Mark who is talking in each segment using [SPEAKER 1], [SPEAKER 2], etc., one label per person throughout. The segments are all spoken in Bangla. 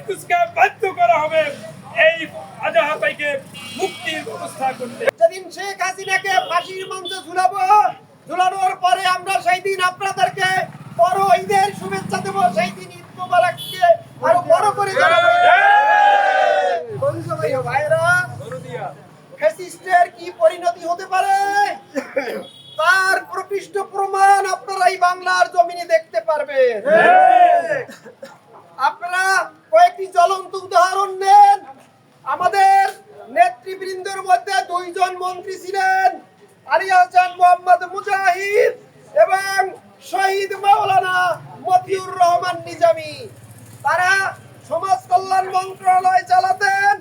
[SPEAKER 1] ইউনূসকে বাধ্য করা হবে এই আজাহা ভাইকে মুক্তির ব্যবস্থা করতে।
[SPEAKER 2] যেদিন শেখ হাসিনাকে ফাঁসির মঞ্চে ঝুলানোর পরে আমরা সেই দিন আপনাদেরকে বড় ঈদের শুভেচ্ছা দেব, সেই দিন ঈদ মোবারককে আরো বড় করে জানাবো। ভাইরা, ফ্যাসিস্টের কি পরিণতি হতে পারে তার প্রকৃষ্ট প্রমাণ আপনারা এই বাংলার জমিনে দেখতে পারবেন। আপনারা কয়েকটি জ্বলন্ত উদাহরণ নেন। আমাদের নেতৃবৃন্দের মধ্যে দুইজন মন্ত্রী ছিলেন, আলী হাসান মোহাম্মদ মুজাহিদ এবং শহীদ মাওলানা মতিউর রহমান নিজামী। তারা সমাজ কল্যাণ মন্ত্রণালয় চালাতেন,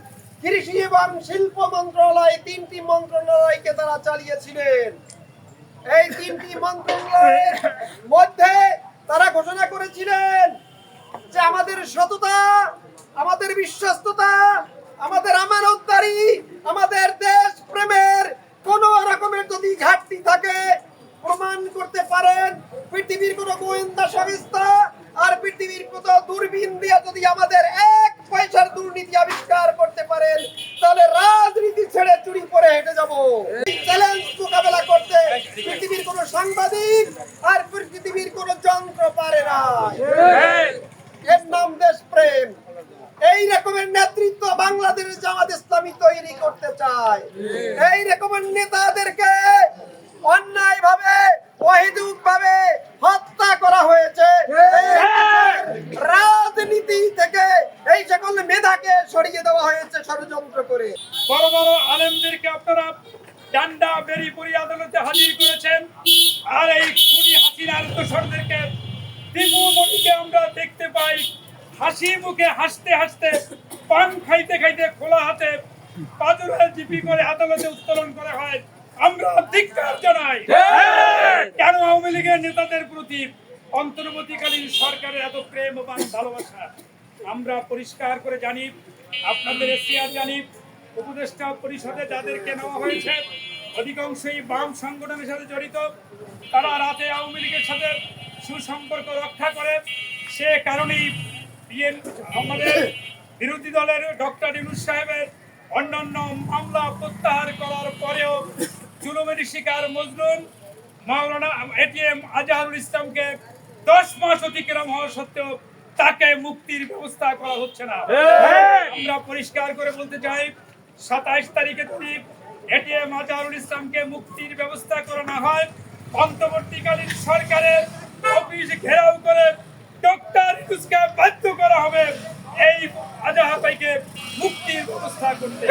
[SPEAKER 2] কৃষি এবং শিল্প মন্ত্রণালয়, তিনটি মন্ত্রণালয়কে তারা চালিয়েছিলেন। এই তিনটি মন্ত্রণালয়ের মধ্যে তারা ঘোষণা করেছিলেন যে আমাদের সততা, আমাদের বিশ্বস্ততা, আমাদের আমানতদারি, আমাদের দেশ প্রেমের কোন রকমের যদি ঘাটতি থাকে প্রমাণ করতে পারেন, পৃথিবীর কোন গোয়েন্দা সংস্থা আর পৃথিবীর কত দূরবীন দিয়ে যদি আমাদের এক পয়সার দুর্নীতি আবিষ্কার করতে পারেন, তাহলে রাজনীতি ছেড়ে চুরি করে হেঁটে যাব। এই চ্যালেঞ্জ মোকাবেলা করতে পৃথিবীর কোন সাংবাদিক আর পৃথিবীর কোন যন্ত্র পারে না। এর নাম দেশ প্রেম। এই রকমের নেতৃত্ব বাংলাদেশের জামাত ইসলামী তৈরি করতে চায়। এই রকমের নেতাদেরকে অন্যায়ভাবে, অহেতুকভাবে হত্যা করা হয়েছে। রাজনীতি থেকে এই সকল মেধাকে সরিয়ে দেওয়া হয়েছে ষড়যন্ত্র করে।
[SPEAKER 1] বড় বড় আলেমদেরকে আপনারা ডান্ডা বেরি পরি আদালতে হাজির করেছেন, আর এই খুনি হাসিনার দোসরদেরকে দীপু মনিকে আমরা দেখতে পাই হাসি মুখে হাসতে হাসতে, পান খাইতে খাইতে খোলা হাতে পাথরের জিপি করে আদালতে উত্তোলন করা হয়। আমরা ধিক্কার জানাই। কেন আওয়ামী লীগের নেতাদের প্রতি অন্তর্বর্তীকালীন সরকারের এত প্রেম এবং ভালোবাসা? আমরা পরিষ্কার করে জানি, আপনাদের এশিয়ার জানি, উপদেষ্টা পরিষদে যাদেরকে নেওয়া হয়েছে অধিকাংশই বাম সংগঠনের সাথে জড়িত। তারা রাতে আওয়ামী লীগের সাথে সুসম্পর্ক রক্ষা করে। সে কারণেই আমাদের বিরোধী দলের ডক্টর ইউনূস সাহেবের অন্যান্য মামলা প্রত্যাহার করার পরেও জুলুমের শিকার মজলুম মাওলানা এটিএম আজহারুল ইসলামকে 10 মাস অতিক্রম হওয়া সত্ত্বেও তাকে মুক্তির ব্যবস্থা করা হচ্ছে না। আমরা পরিষ্কার করে বলতে চাই, 27 তারিখে যদি এটিএম আজহারুল ইসলামকে মুক্তির ব্যবস্থা করা না হয়, অন্তর্বর্তীকালীন সরকারের অফিস ঘেরাও করে ডক্টর ইউনূসকে বাধ্য করা হবে এই আজাহা ভাইকে মুক্তির ব্যবস্থা করতে।